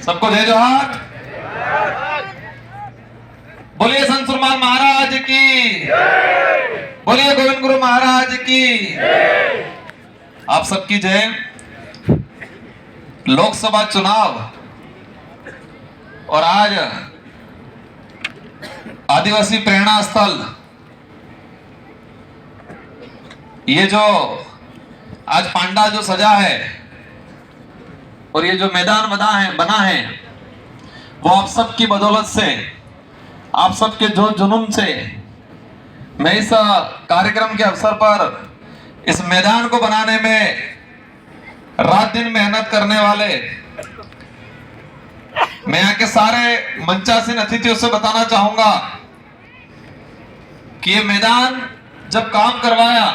सबको जय जोहार। बोलिए संत सुरमान महाराज की, बोलिए गोविंद गुरु महाराज की, आप सबकी जय। लोकसभा चुनाव और आज आदिवासी प्रेरणा स्थल, ये जो आज पांडा जो सजा है और ये जो मैदान बना है वो आप सबकी बदौलत से, आप सबके जो जुनून से मैं इस कार्यक्रम के अवसर पर इस मैदान को बनाने में रात दिन मेहनत करने वाले मैं यहाँ के सारे मंचासीन अतिथियों से बताना चाहूंगा कि ये मैदान जब काम करवाया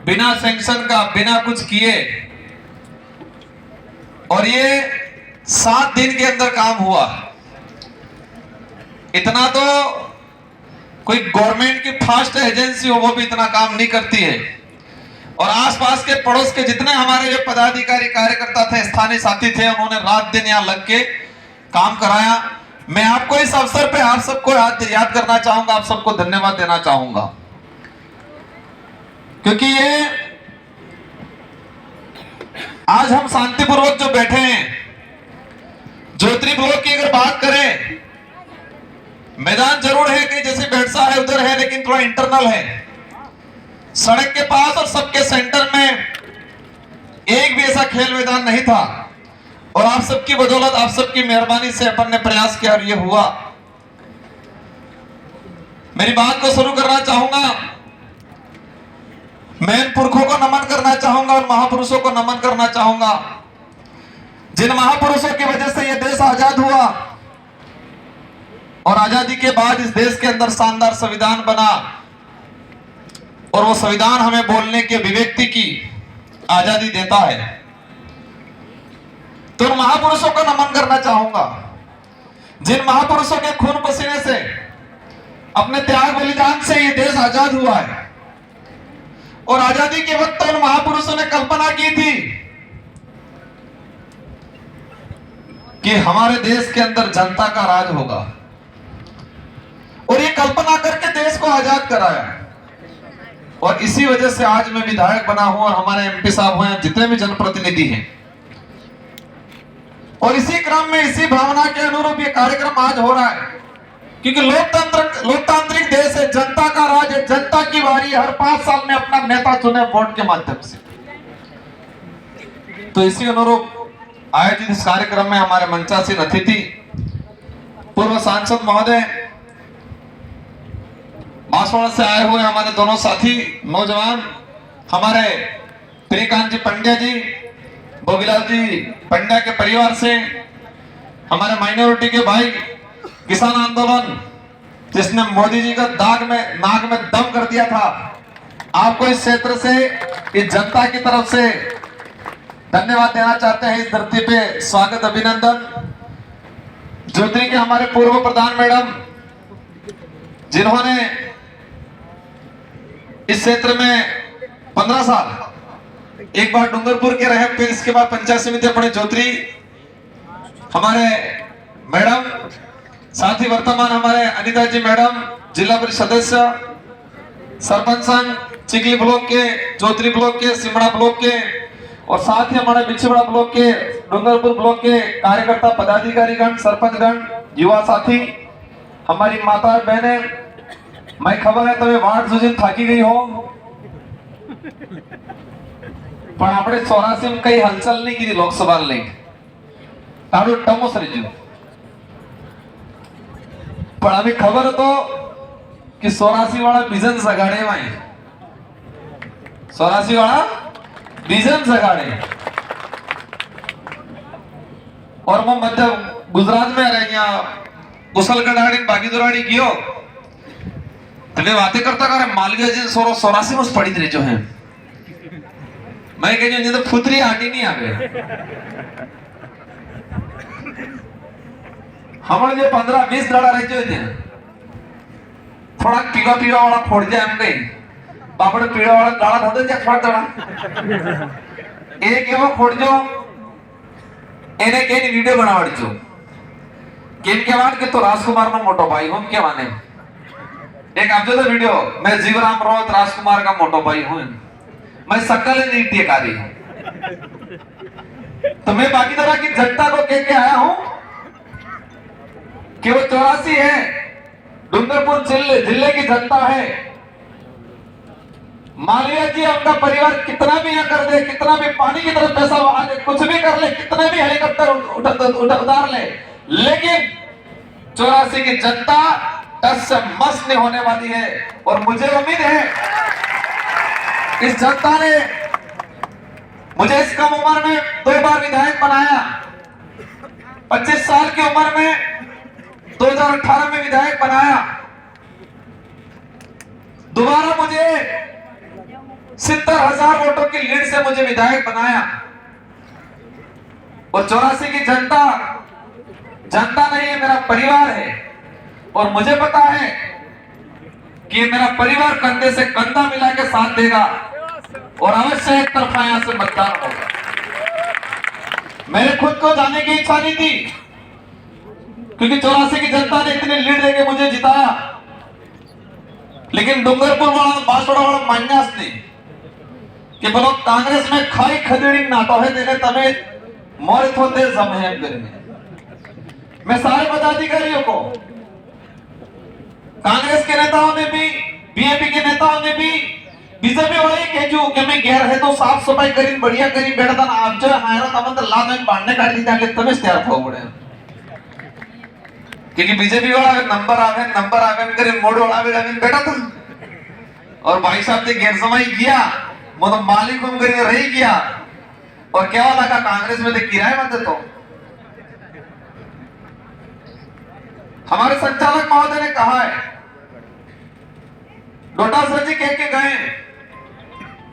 बिना सैंक्शन का, बिना कुछ किए, और ये 7 दिन के अंदर काम हुआ। इतना तो कोई गवर्नमेंट की फास्ट एजेंसी हो वो भी इतना काम नहीं करती है। और आसपास के पड़ोस के जितने हमारे जो पदाधिकारी कार्यकर्ता थे, स्थानीय साथी थे, उन्होंने रात दिन यहाँ लग के काम कराया। मैं आपको इस अवसर पे आप सबको याद करना चाहूंगा, आप सबको धन्यवाद देना चाहूंगा, क्योंकि ये आज हम शांतिपूर्वक जो बैठे हैं, जोत्री ब्लॉक की अगर बात करें, मैदान जरूर है कि जैसे बेड़सा है उधर है, लेकिन थोड़ा इंटरनल है, सड़क के पास और सबके सेंटर में एक भी ऐसा खेल मैदान नहीं था। और आप सबकी बदौलत, आप सबकी मेहरबानी से अपन ने प्रयास किया और ये हुआ। मेरी बात को शुरू करना चाहूंगा, मैं इन पुरखों को नमन करना चाहूंगा और महापुरुषों को नमन करना चाहूंगा, जिन महापुरुषों की वजह से यह देश आजाद हुआ और आजादी के बाद इस देश के अंदर शानदार संविधान बना और वो संविधान हमें बोलने के अभिव्यक्ति की आजादी देता है। तो उन महापुरुषों को नमन करना चाहूंगा, जिन महापुरुषों के खून पसीने से, अपने त्याग बलिदान से ये देश आजाद हुआ है। और आजादी के वक्त उन महापुरुषों ने कल्पना की थी कि हमारे देश के अंदर जनता का राज होगा, और ये कल्पना करके देश को आजाद कराया। और इसी वजह से आज मैं विधायक बना हूं और हमारे एमपी साहब हुए, जितने भी जनप्रतिनिधि हैं, और इसी क्रम में, इसी भावना के अनुरूप ये कार्यक्रम आज हो रहा है, क्योंकि लोकतांत्रिक देश है, जनता का राज है, जनता की बारी, हर 5 साल में अपना नेता चुने वोट के माध्यम से। तो इसी अनुरूप आयोजित इस कार्यक्रम में हमारे मंचासीन अतिथि, पूर्व सांसद महोदय, बांसवाड़ा से आए हुए हमारे दोनों साथी नौजवान, हमारे प्रियकांत जी पंड्या जी, बोगीलाल जी पंड्या के परिवार से, हमारे माइनॉरिटी के भाई, किसान आंदोलन जिसने मोदी जी का नाक में दम कर दिया था, आपको इस क्षेत्र से, इस जनता की तरफ से धन्यवाद देना चाहते हैं। इस धरती पे स्वागत, अभिनंदन। जोत्री के हमारे पूर्व प्रधान मैडम, जिन्होंने इस क्षेत्र में 15 साल, एक बार डूंगरपुर के रहे, फिर इसके बाद पंचायत समिति अपने जोत्री, हमारे मैडम, साथ ही वर्तमान हमारे अनिता जी मैडम, जिला परिषद सदस्य, सरपंच संघ चिखली ब्लॉक के, जोत्री ब्लॉक के, सिमड़ा ब्लॉक के, और साथ ही हमारे बिछवाड़ा ब्लॉक के, डूंगरपुर ब्लॉक के कार्यकर्ता, पदाधिकारीगण, सरपंचगण, युवा साथी, हमारी माता बहने, मैं खबर है तुम्हें वार्ड सुजिन थाकी गई हो, पण આપણે 84 में कई हलचल नहीं की लोकसभा लई, तारो टमो सरीजू, पण अभी खबर तो कि 84 वाला विजन सगाड़े में, 84 वाला विजन सगाड़े, और वो मध्य गुजरात में रह गया, कुशलगढ़ बागी दुराड़ी कियो, तने बातें करता करे मालवीय जी 84 में पड़ी रही जो है, मैं कह जो तो फुतरी आटी नहीं आवे, हमारे जो 15-20 दाड़ा रह जो थोड़ा पीवा वाला फोड़ जाए हम गई, बापड़े पीड़ा वाला दाड़ा था या थोड़ा दाड़ा, एक एवं खोड़ जो એને કેની વિડિયો બનાવડજો કેમ કહેવાડ કે તો રાજકુમાર નો મોટો ભાઈ હું કહેવાને एक आप जो वीडियो मैं जीवराम रावत राजकुमार का मोटो भाई हूं मैं सकल नहीं टेकारी तो मैं बाकी तरह की जनता को कह के आया हूं कि वो 84 है डूंगरपुर जिले की जनता है मालिया जी अपना परिवार कितना भी यहाँ कर दे कितना भी पानी की तरफ पैसा बहा दे कुछ भी कर ले कितने भी हेलीकॉप्टर उतार ले लेकिन 84 की जनता टस से मस नहीं होने वाली है और मुझे उम्मीद है इस जनता ने मुझे इस कम उम्र में 2 बार विधायक बनाया 25 साल की उम्र में 2018 में विधायक बनाया दोबारा मुझे 70,000 वोटों की लीड से मुझे विधायक बनाया और 84 की जनता नहीं है मेरा परिवार है और मुझे पता है कि मेरा परिवार कंधे से कंधा मिला के साथ देगा और अवश्य एक तरफा यहां से मतदान होगा मेरे खुद को जाने की इच्छा नहीं थी क्योंकि 84 की जनता ने इतनी लीड देके मुझे जिताया लेकिन डूंगरपुर वाला बांसवाड़ा वाला मान्यास नहीं कि बोलो कांग्रेस में खाई खदेड़ी नाटो है देने तमें मोरे थोड़े जमहम करेंगे मैं सारे पदाधिकारियों को कांग्रेस के नेताओं ने भी बीएपी के नेताओं ने भी बीजेपी वाले कहजू कि मैं गैर है तो साफ सफाई करी बढ़िया करी बेटा था आप जो हायरा तमन तो लाद में बांधने काट दी जाके तमें तैयार हो गए क्योंकि बीजेपी वाला नंबर आवे करे मोड़ उड़ावे बेटा था और भाई साहब ने गैर समाई किया वो तो मालिक हम करके रही किया और क्या लगा कांग्रेस में तो किराए मत तो हमारे संचालक महोदय ने कहा है डोटासरा जी कह के गए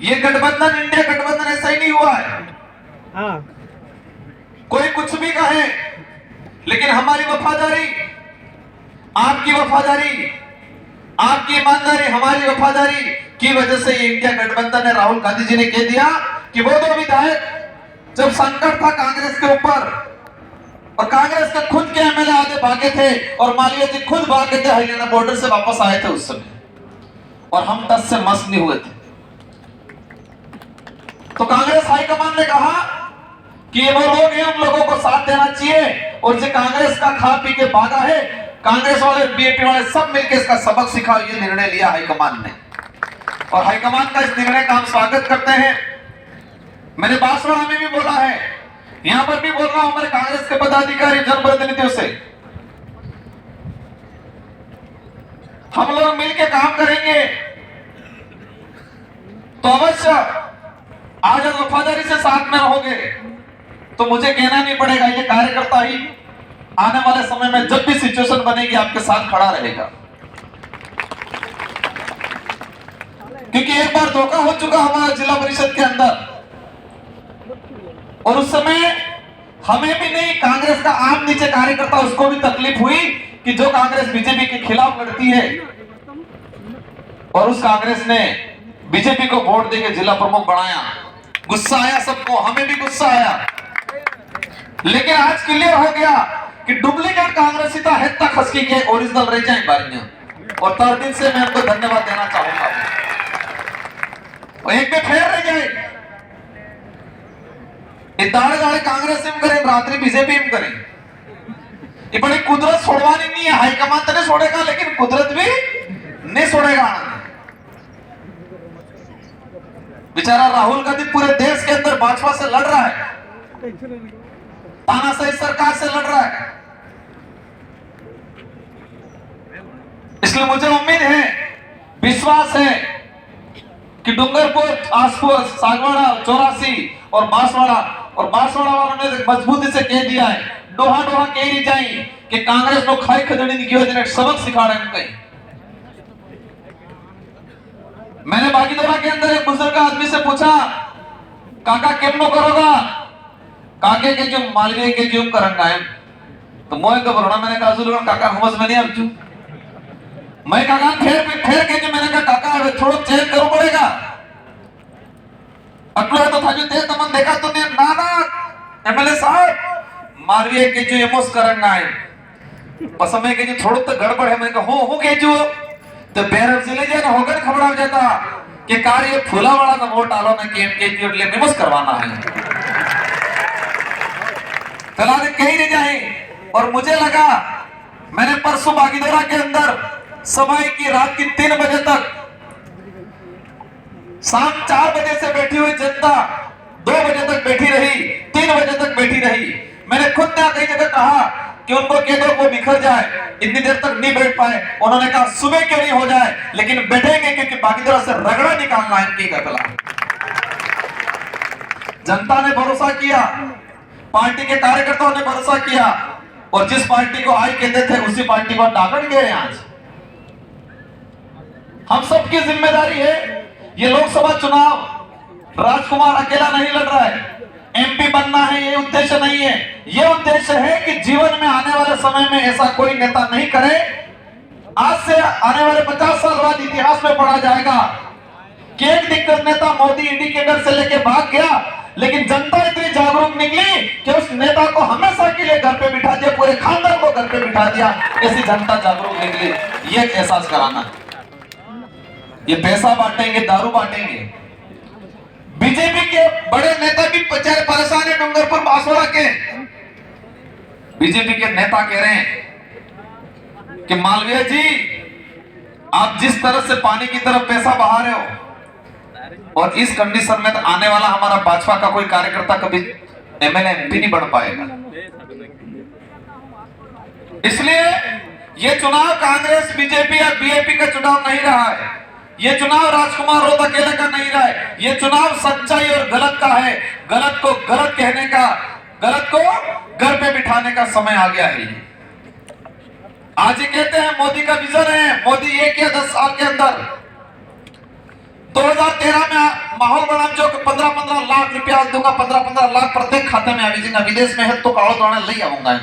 ये गठबंधन इंडिया गठबंधन ऐसा ही नहीं हुआ है कोई कुछ भी कहे लेकिन हमारी वफादारी आपकी वफादारी आपकी ईमानदारी हमारी वफादारी की वजह से ये इंडिया गठबंधन है राहुल गांधी जी ने कह दिया कि वो 2 विधायक जब संकट था कांग्रेस के ऊपर और कांग्रेस के खुद के एमएलए आगे भागे थे और मालिया जी खुद भागे थे हरियाणा बॉर्डर से वापस आए थे उस समय और हम 10 से मस नहीं हुए थे तो कांग्रेस हाईकमान ने कहा कि ये वो लोग हैं हम लोगों को साथ देना चाहिए और जो कांग्रेस का खा पी के भागा है कांग्रेस वाले बीएपी वाले सब मिलकर इसका सबक सिखाओ ये निर्णय लिया हाईकमान ने और हाईकमान का इस निर्णय का हम स्वागत करते हैं मैंने बांसवाड़ा में भी बोला है यहां पर भी बोल रहा हूं हमारे कांग्रेस के पदाधिकारी जनप्रतिनिधियों से हम लोग मिलकर काम करेंगे तो अवश्य आज हम वफादारी से साथ में रहोगे तो मुझे कहना नहीं पड़ेगा ये कार्यकर्ता ही आने वाले समय में जब भी सिचुएशन बनेगी आपके साथ खड़ा रहेगा क्योंकि एक बार धोखा हो चुका हमारा जिला परिषद के अंदर और उस समय हमें भी नहीं कांग्रेस का आम नीचे कार्यकर्ता उसको भी तकलीफ हुई कि जो कांग्रेस बीजेपी के खिलाफ लड़ती है और उस कांग्रेस ने बीजेपी को वोट देकर जिला प्रमुख बनाया गुस्सा आया सबको हमें भी गुस्सा आया लेकिन आज क्लियर हो गया कि डुप्लीकेट कांग्रेस था है तक खसकी के ओरिजिनल रह जाए बारियां और तर दिन से मैं उनको धन्यवाद देना चाहूंगा और एक में फेर रह जाए दाड़े दाड़े कांग्रेस में करें रात्रि बीजेपी में करें ये बड़ी कुदरत छोड़वानी नहीं है हाईकमान तो नहीं छोड़ेगा लेकिन कुदरत भी नहीं छोड़ेगा बेचारा राहुल गांधी पूरे देश के अंदर भाजपा से लड़ रहा है तानाशाही सरकार से लड़ रहा है इसलिए मुझे उम्मीद है विश्वास है कि डूंगरपुर आसपास सागवाड़ा 84 और बांसवाड़ा वालों ने मजबूती से कह दिया है डोहा डोहा कह रही जाए कि कांग्रेस को खाई खदड़ी की वजह ने सबक सिखा रहे हैं मैंने बागीदोरा के अंदर एक बुजुर्ग आदमी से पूछा काका केमनो करोगा काके के जो मालवीय के जो करंगा है तो मोए घबराना मैंने कहा जुलून काका समझ में नहीं आजू मैं काका फेर के जो मैंने कहा काका थोड़ा चेंज करो पड़ेगा अटलो तो था जो तेज तमन देखा तो ने ना एमएलए साहब मालवीय के जो एमोस करंगा है पसमे के जो थोड़ा तो गड़बड़ है मैं हो के जो तो बेरब जिले जे ना होकर खबर आ जाता कि कार्य फूला वाला का वोट आलो ना केम के जो ले एमोस करवाना है चला दे कहीं नहीं जाए। और मुझे लगा मैंने परसों बागीदोरा के अंदर समय की रात की 3 बजे तक शाम 4 बजे से बैठी हुई जनता 2 बजे तक बैठी रही, 3 बजे तक बैठी रही। मैंने खुद ने कई जगह कहा कि उनको कह दो वो बिखर जाए, इतनी देर तक नहीं बैठ पाए। उन्होंने कहा सुबह क्यों नहीं हो जाए लेकिन बैठेंगे क्योंकि बागीदोरा से रगड़ा निकालना है इनकी कपला। जनता ने भरोसा किया, पार्टी के कार्यकर्ताओं ने भरोसा किया और जिस पार्टी को आई कहते थे उसी पार्टी को डाकड़ गए। आज हम सबकी जिम्मेदारी है। ये लोकसभा चुनाव राजकुमार अकेला नहीं लड़ रहा है, एमपी बनना है ये उद्देश्य नहीं है। ये उद्देश्य है कि जीवन में आने वाले समय में ऐसा कोई नेता नहीं करे। आज से आने वाले 50 साल बाद इतिहास में पढ़ा जाएगा कि एक दिग्गज नेता मोदी इंडिकेटर से लेके भाग गया लेकिन जनता इतनी जागरूक निकली कि उस नेता को हमेशा के लिए घर पे बिठा दिया, पूरे खानदान को घर पे बिठा दिया। ऐसी जनता जागरूक निकली। ये एहसास कराना, ये पैसा बांटेंगे, दारू बांटेंगे। बीजेपी के बड़े नेता भी बेचारे परेशान है। डूंगरपुर बांसवाड़ा के बीजेपी के नेता कह रहे हैं कि मालवीय जी आप जिस तरह से पानी की तरफ पैसा बहा रहे हो और इस कंडीशन में तो आने वाला हमारा भाजपा का कोई कार्यकर्ता कभी एमएलए एमपी नहीं बन पाएगा। इसलिए ये चुनाव कांग्रेस बीजेपी या बीएपी का चुनाव नहीं रहा है। ये चुनाव राजकुमार रोहत अकेले का नहीं रहा है। ये चुनाव सच्चाई और गलत का है। गलत को गलत कहने का, गलत को घर पे बिठाने का समय आ गया है। आज ये कहते हैं मोदी का विजन है, मोदी 1 या 10 साल के अंदर 2013 में माहौल बना जो 15-15 लाख रुपया दूंगा, 15-15 लाख प्रत्येक खाते में आवेगा। विदेश में है तो काड़ो दौड़ा ले आऊंगा।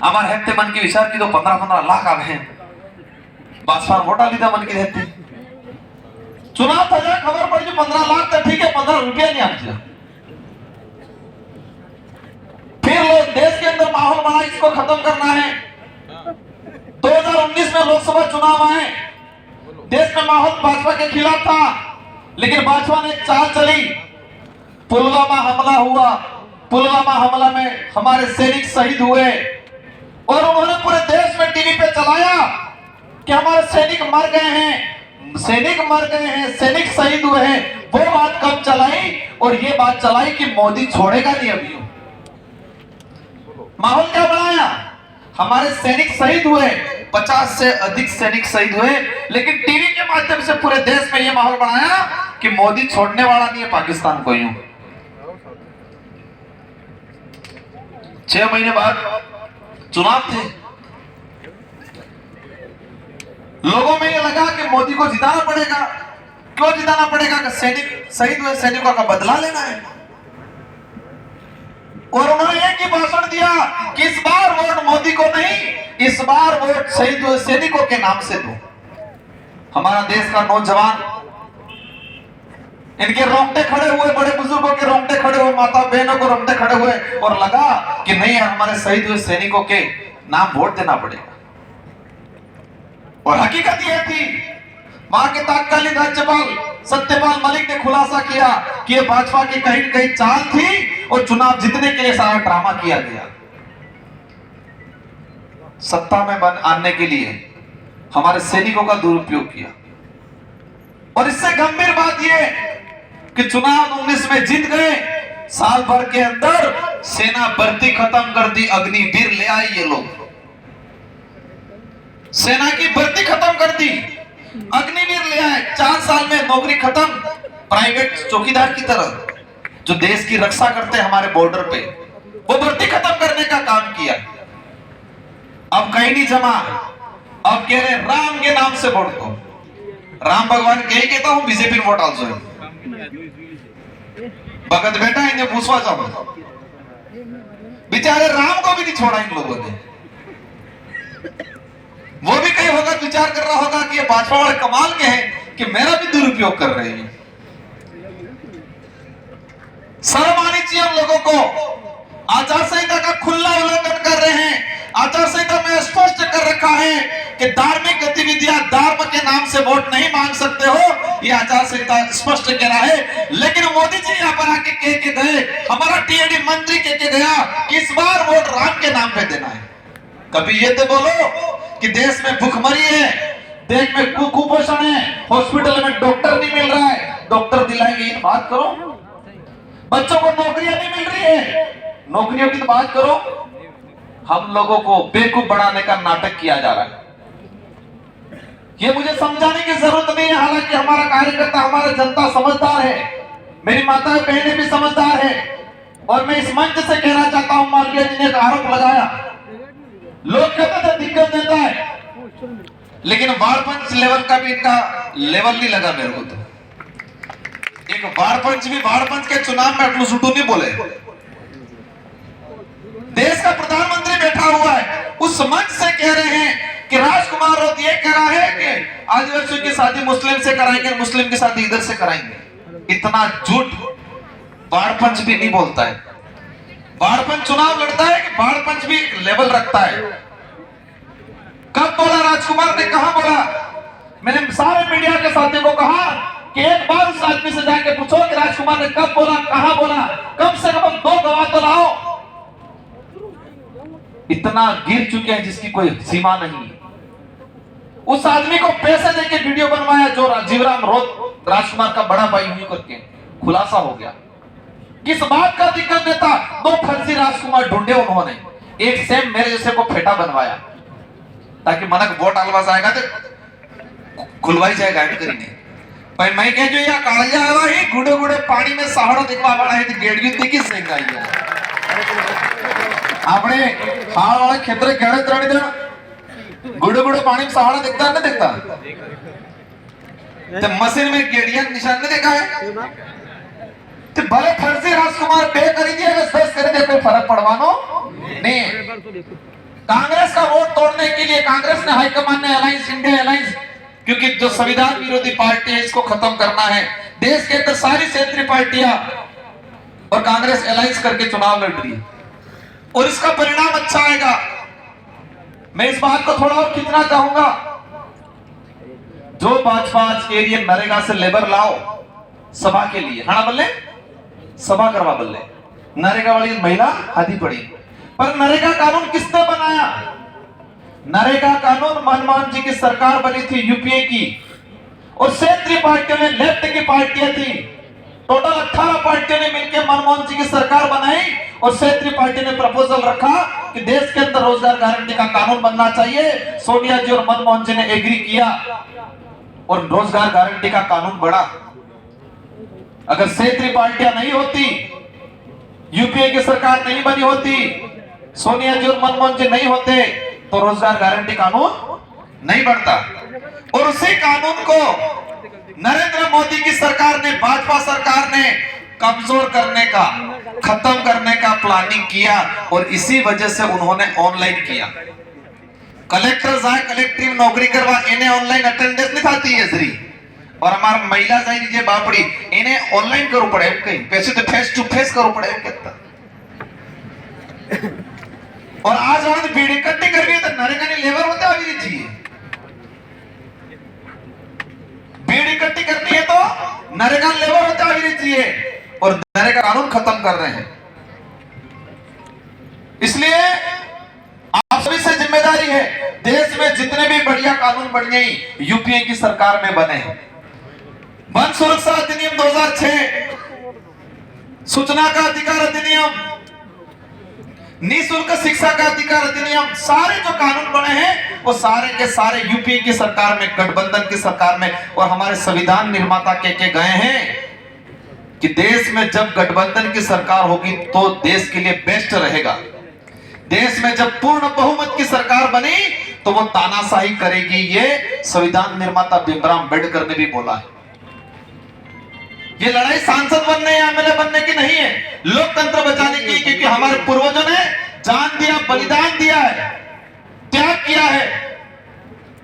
हमारे हेते मन की विचार की तो 15-15 लाख आवे बासवार वोटा लीधा मन की हेते चुनाव था जा खबर पड़ी जो 15 लाख तो ठीक है, 15 रुपया नहीं आते। फिर लोग देश के अंदर माहौल बना, इसको खत्म करना है। 2019 में लोकसभा चुनाव आए, देश में माहौल भाजपा के खिलाफ था लेकिन भाजपा ने चाल चली। पुलवामा हमला हुआ, पुलवामा हमला में हमारे सैनिक शहीद हुए और उन्होंने पूरे देश में टीवी पे चलाया कि हमारे सैनिक मर गए हैं, सैनिक मर गए हैं, सैनिक शहीद हुए हैं। वो बात कब चलाई और ये बात चलाई कि मोदी छोड़ेगा नहीं। अभी माहौल क्या बनाया, हमारे सैनिक शहीद हुए, 50 से अधिक सैनिक शहीद हुए, लेकिन टीवी के माध्यम से पूरे देश में यह माहौल बनाया कि मोदी छोड़ने वाला नहीं है पाकिस्तान को। यूं 6 महीने बाद चुनाव थे, लोगों में यह लगा कि मोदी को जिताना पड़ेगा। क्यों जिताना पड़ेगा कि सैनिक शहीद हुए, सैनिकों का बदला लेना है। और उन्होंने एक ही भाषण दिया कि इस बार वोट मोदी को नहीं, इस बार वोट शहीद हुए सैनिकों के नाम से दो। हमारा देश का नौजवान, इनके रोंगटे खड़े हुए, बड़े बुजुर्गों के रोंगटे खड़े हुए, माता बहनों को रोंगटे खड़े हुए और लगा कि नहीं हमारे शहीद हुए सैनिकों के नाम वोट देना पड़ेगा। और हकीकत यह थी, वहां के तत्कालीन राज्यपाल सत्यपाल मलिक ने खुलासा किया कि यह भाजपा की कहीं न कहीं चाल थी और चुनाव जीतने के लिए सारा ड्रामा किया गया। सत्ता में आने के लिए हमारे सैनिकों का दुरुपयोग किया। और इससे गंभीर बात यह कि चुनाव 19 में जीत गए, साल भर के अंदर सेना भर्ती खत्म कर दी, अग्निवीर ले आए ये लोग, सेना की भर्ती खत्म कर दी, अग्निवीर ले आए। 4 साल में नौकरी खत्म, प्राइवेट चौकीदार की तरह जो देश की रक्षा करते हैं हमारे बॉर्डर पे, वो भर्ती खत्म करने का काम किया। अब कहीं नहीं जमा, अब कह रहे राम के नाम से वोट दो। राम भगवान कहीं कहता हूं बीजेपी वोट आल्सो भगत बेटा इन्हें पूछवा जाओ। बेचारे राम को भी नहीं छोड़ा इन लोगों ने। वो भी कहीं होगा विचार कर रहा होगा कि ये भाजपा वाले कमाल के हैं कि मेरा भी दुरुपयोग कर रहे हैं। शर्म आनी चाहिए हम लोगों को आचार संहिता का खुला उल्लंघन कर रहे हैं। आचार संहिता में स्पष्ट कर रखा है कि धार्मिक गतिविधियां धर्म के नाम से वोट नहीं मांग सकते हो, ये आचार संहिता स्पष्ट कह रहा है। लेकिन मोदी जी यहाँ पर आके कह के गए, हमारा टीएडी मंत्री कह के गया कि इस बार वोट राम के नाम पे देना है। कभी ये तो बोलो कि देश में भूखमरी है, देश में कुपोषण है, हॉस्पिटल में डॉक्टर नहीं मिल रहा है, डॉक्टर दिलाएंगे, ये बात करो। बच्चों को नौकरियां नहीं मिल रही है, नौकरियों की तो बात करो। हम लोगों को बेवकूफ बनाने का नाटक किया जा रहा है। ये मुझे समझाने की जरूरत नहीं है, हालांकि हमारा कार्यकर्ता, हमारा जनता समझदार है, मेरी माता बहनें भी समझदार है। और मैं इस मंच से कहना चाहता हूं, मालवीय जी ने एक आरोप लगाया, लोग कहते थे दिक्कत देता है, लेकिन वार्ड पंच लेवल का भी इनका लेवल नहीं लगा मेरे को। तो एक वार्ड पंच भी वार्ड पंच के चुनाव में अटलू सुटू नहीं बोले। देश का प्रधानमंत्री बैठा हुआ है, उस मंच से कह रहे हैं कि राजकुमार रोत ये कह रहा है कि आदिवासियों की शादी मुस्लिम से कराएंगे, मुस्लिम की शादी इधर से कराएंगे। इतना झूठ वार्ड पंच भी नहीं बोलता है। वार्ड पंच चुनाव लड़ता है कि वार्ड पंच भी लेवल रखता है। कब बोला राजकुमार ने, कहा बोला? मैंने सारे मीडिया के साथियों को कहा कि एक बार उस आदमी से जाके पूछो कि राजकुमार ने कब बोला, कहां बोला, कम से कम 2 गवाह तो लाओ। इतना गिर चुके हैं जिसकी कोई सीमा नहीं। उस आदमी को पैसे देके वीडियो बनवाया जो जीवराम रोत राजकुमार का बड़ा भाई हुई करके खुलासा हो गया। किस बात का दिक्कत देता? 2 फर्जी राजकुमार ढूंढे उन्होंने, एक सेम मेरे जैसे को फेटा बनवाया ताकि मनक वोट आलवास आएगा तो खुलवाई जाएगा नहीं। पर मैं कह जो या कालिया आवा ही गुड़े गुड़े पानी में सहाड़ा दिखवा वाला है तो गेड़ युद्ध की सेंग आई है। आपने हाल वाला क्षेत्र केड़े त्राणी दे गुड़े गुड़े पानी में सहाड़ा दिखता है ना, दिखता तो मशीन में गेड़िया निशान नहीं देखा है। तो भले फर्जी राजकुमार पे करी दिए, सच कर दे, कोई फर्क पड़वानो नहीं। कांग्रेस का वोट तोड़ने के लिए कांग्रेस ने हाईकमान ने अलायंस, इंडिया अलायंस, क्योंकि जो संविधान विरोधी पार्टी है इसको खत्म करना है। देश के अंदर सारी क्षेत्रीय पार्टियां और कांग्रेस अलायंस करके चुनाव लड़ रही है और इसका परिणाम अच्छा आएगा। मैं इस बात को थोड़ा और खींचना चाहूंगा। जो भाजपा के लिए नरेगा से लेबर लाओ सभा के लिए, हाँ बल्ले सभा करवा बल्ले, नरेगा वाली महिला आधी पड़ी। पर नरेगा कानून किसने बनाया? नरेगा कानून मनमोहन जी की सरकार बनी थी, यूपीए की, और क्षेत्रीय पार्टियों ने, लेफ्ट की पार्टियां थी, टोटल 18 पार्टियों ने मिलकर मनमोहन जी की सरकार बनाई और क्षेत्रीय पार्टी ने प्रपोजल रखा कि देश के अंदर रोजगार गारंटी का कानून बनना चाहिए। सोनिया जी और मनमोहन जी ने एग्री किया और रोजगार गारंटी का कानून बढ़ा। अगर क्षेत्रीय पार्टियां नहीं होती, यूपीए की सरकार नहीं बनी होती, सोनिया जी और मनमोहन जी नहीं होते, तो रोजगार गारंटी कानून नहीं बढ़ता। और उसी कानून को नरेंद्र मोदी की सरकार ने, भाजपा सरकार ने कमजोर करने का, खत्म करने का प्लानिंग किया और इसी वजह से उन्होंने ऑनलाइन किया। कलेक्टर जाए कलेक्टिव नौकरी करवा, इन्हें ऑनलाइन अटेंडेंस नहीं थाती है जरी, और हमारा महिला जाए नीचे बापड़ी, इन्हें ऑनलाइन करो पड़े, कहीं पैसे तो फेस टू फेस करो पड़े कितना। और आज वहां भीड़ इकट्ठी कर रही है तो नरेगा ने लेबर होते अभी नहीं चाहिए। भीड़ इकट्ठी करनी है तो नरेगा लेबर होते अभी नहीं चाहिए, और नरेगा कानून खत्म कर रहे हैं। इसलिए आप सभी से जिम्मेदारी है, देश में जितने भी बढ़िया कानून बढ़िया ही यूपीए की सरकार में बने। वन सुरक्षा अधिनियम 2006, सूचना का अधिकार अधिनियम, निःशुल्क शिक्षा का अधिकार अधिनियम, सारे जो कानून बने हैं वो सारे के सारे यूपीए की सरकार में, गठबंधन की सरकार में। और हमारे संविधान निर्माता के गए हैं कि देश में जब गठबंधन की सरकार होगी तो देश के लिए बेस्ट रहेगा। देश में जब पूर्ण बहुमत की सरकार बनी तो वो तानाशाही करेगी, ये संविधान निर्माता भीमराव अम्बेडकर ने भी बोला है। ये लड़ाई सांसद बनने या एमएलए बनने की नहीं है, लोकतंत्र बचाने की, क्योंकि हमारे पूर्वजों ने जान दिया, बलिदान दिया है, त्याग किया है।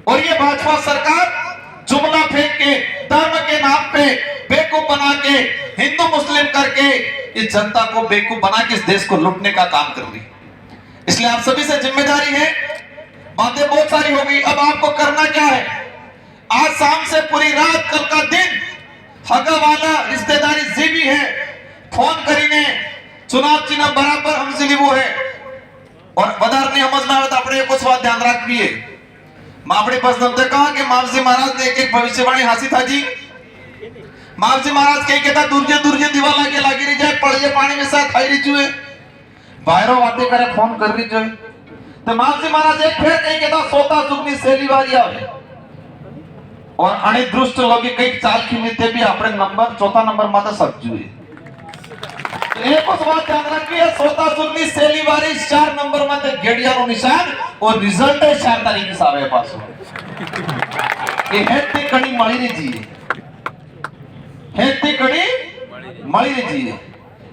और ये भाजपा सरकार जुमला फेंक के, धर्म के नाम पे बेवकूफ बना के हिंदू मुस्लिम करके इस जनता को बेवकूफ बना के इस देश को लूटने का काम कर रही। इसलिए आप सभी से जिम्मेदारी है। बातें बहुत सारी हो गई, अब आपको करना क्या है? आज शाम से पूरी रात कल का दिन हगा वाला रिश्तेदारी जी भी है फोन करीने चुनाव चिन्ह बराबर हमसे લીવો है और વધારે नहीं समझ में આવે तो આપણે एक बात ध्यान रखवी है। मापड़ी बस नमते कहा कि मावजी महाराज ने एक भविष्यवाणी हासी था जी। मावजी महाराज कहीं कहता दूरजे दीवा लागी रही जाए पड़िए पानी में साथ खाई रही जुए बाहरों बातें करे फोन कर रही जुए तो मावजी महाराज एक फिर कहीं कहता सोता सुगनी सेली वाली आवे और अणे दृष्ट लोगी कई चाल की नीति भी अपने नंबर चौथा नंबर माता सब जुए एक उस बात ध्यान रखिए सोता सुगनी सेली वाली 4 नंबर माते गेड़ियानो निशान और रिजल्ट है 4 तारीख के सारे पास ये हेती कणी मળી री जी हेती कणी मળી री जी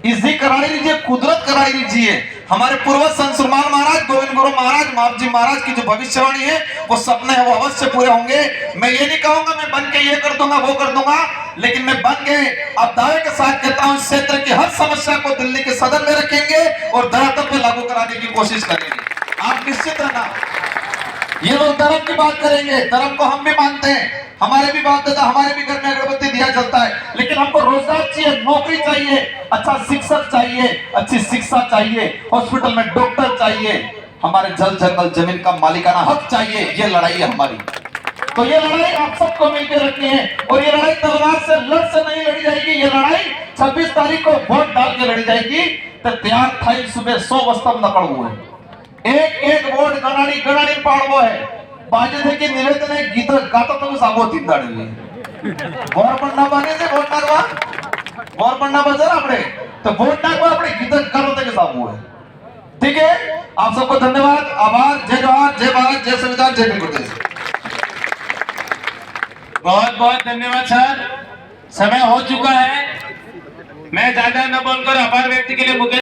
इसी कराड़ी लीजिए कुदरत कराड़ी लीजिए। हमारे पूर्वज संत सुरमाल महाराज गोविंद गुरु महाराज मापजी महाराज की जो भविष्यवाणी है वो सपने हैं वो अवश्य पूरे होंगे। मैं ये नहीं कहूंगा मैं बन के ये कर दूंगा वो कर दूंगा, लेकिन मैं बन के अब दावे के साथ कहता हूं इस क्षेत्र की हर समस्या को दिल्ली के सदन में रखेंगे और धरातल पे लागू कराने की कोशिश करेंगे। आप निश्चित रहना। ये लोग धर्म की बात करेंगे, धर्म को हम भी मानते हैं, हमारे भी बाप दादा हमारे भी घर में अगरबत्ती दिया चलता है, लेकिन हमको रोजगार चाहिए, नौकरी चाहिए, अच्छा शिक्षक चाहिए, अच्छी शिक्षा चाहिए, हॉस्पिटल में डॉक्टर चाहिए, हमारे जल जंगल जमीन का मालिकाना हक चाहिए। ये लड़ाई है हमारी, तो ये लड़ाई आप सबको मिलकर रखनी है और ये लड़ाई तलवार से लड़ से नहीं लड़ी जाएगी। ये लड़ाई 26 तारीख को वोट डाल के लड़ी जाएगी। तो तैयार था सुबह 100 वस्तम नकल हुए एक वोट गणानी पाड़वो है बाजे थे कि निवेदन है गीत गाता तो साबो तिंदाड़ी बोर पड़ना बने से वोट नागवा बोर पड़ना बजर आपने तो वोट नागवा आपने गीत करो तक साबो है। ठीक है, आप सबको धन्यवाद, आभार, जय जवाहर, जय भारत, जय संविधान, जय प्रदेश। बहुत बहुत धन्यवाद सर, समय हो चुका है। मैं ज्यादा न बोलकर अपार व्यक्ति के लिए मुख्य